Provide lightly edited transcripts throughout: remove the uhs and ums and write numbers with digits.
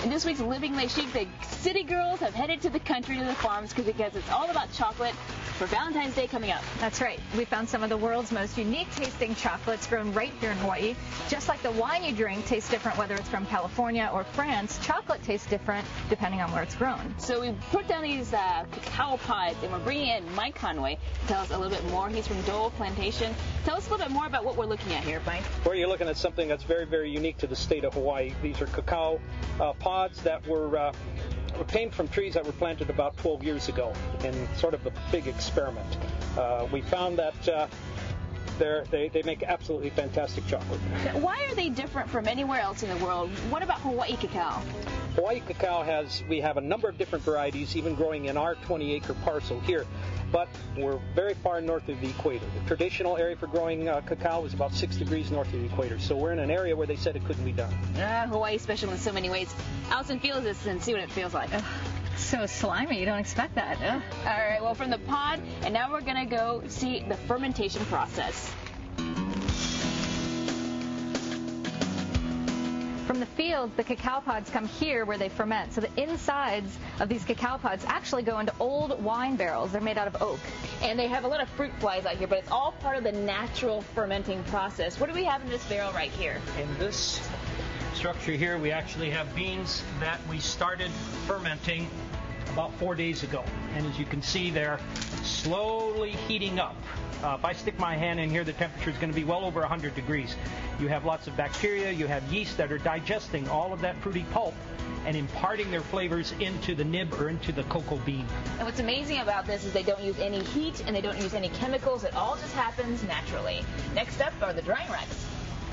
In this week's Living Lei Chic, the city girls have headed to the country, to the farms, because it's all about chocolate for Valentine's Day coming up. That's right. We found some of the world's most unique tasting chocolates grown right here in Hawaii. Just like the wine you drink tastes different whether it's from California or France, chocolate tastes different depending on where it's grown. So we put down these cacao pods, and we're bringing in Mike Conway to tell us a little bit more. He's from Dole Plantation. Tell us a little bit more about what we're looking at here, Mike. Well, you're looking at something that's very, very unique to the state of Hawaii. These are cacao pods that were obtained from trees that were planted about 12 years ago in sort of a big experiment. We found that they make absolutely fantastic chocolate. Why are they different from anywhere else in the world? What about Hawaii cacao? Hawaii cacao we have a number of different varieties, even growing in our 20-acre parcel here, but we're very far north of the equator. The traditional area for growing cacao is about 6 degrees north of the equator, so we're in an area where they said it couldn't be done. Hawaii's special in so many ways. Allison feels this and see what it feels like. So slimy. You don't expect that. All right, well, from the pod, and now we're going to go see the fermentation process. From the fields, the cacao pods come here where they ferment. So the insides of these cacao pods actually go into old wine barrels. They're made out of oak. And they have a lot of fruit flies out here, but it's all part of the natural fermenting process. What do we have in this barrel right here? In this structure here, we actually have beans that we started fermenting about 4 days ago. And as you can see, they're slowly heating up. If I stick my hand in here, the temperature is going to be well over 100 degrees. You have lots of bacteria, you have yeast that are digesting all of that fruity pulp and imparting their flavors into the nib or into the cocoa bean. And what's amazing about this is they don't use any heat and they don't use any chemicals. It all just happens naturally. Next up are the drying racks.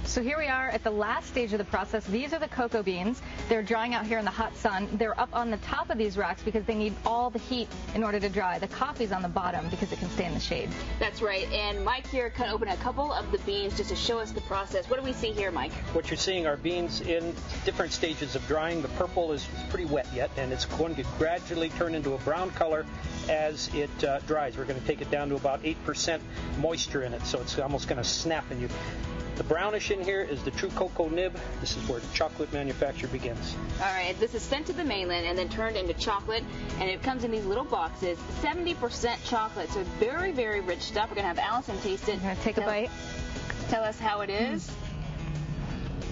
So here we are at the last stage of the process. These are the cocoa beans. They're drying out here in the hot sun. They're up on the top of these racks because they need all the heat in order to dry. The coffee's on the bottom because it can stay in the shade. That's right. And Mike here cut open a couple of the beans just to show us the process. What do we see here, Mike? What you're seeing are beans in different stages of drying. The purple is pretty wet yet, and it's going to gradually turn into a brown color as it dries. We're going to take it down to about 8% moisture in it, so it's almost going to snap in you. The brownish in here is the true cocoa nib. This is where chocolate manufacture begins. All right, this is sent to the mainland and then turned into chocolate, and it comes in these little boxes, 70% chocolate, so very, very rich stuff. We're going to have Allison taste it. I'm going to take a bite. Tell us how it is.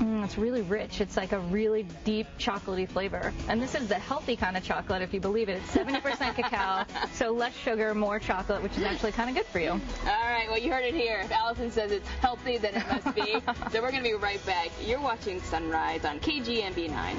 It's really rich. It's like a really deep chocolatey flavor. And this is the healthy kind of chocolate, if you believe it. It's 70% cacao, so less sugar, more chocolate, which is actually kind of good for you. All right, well, you heard it here. If Allison says it's healthy, then it must be. So we're going to be right back. You're watching Sunrise on KGMB9.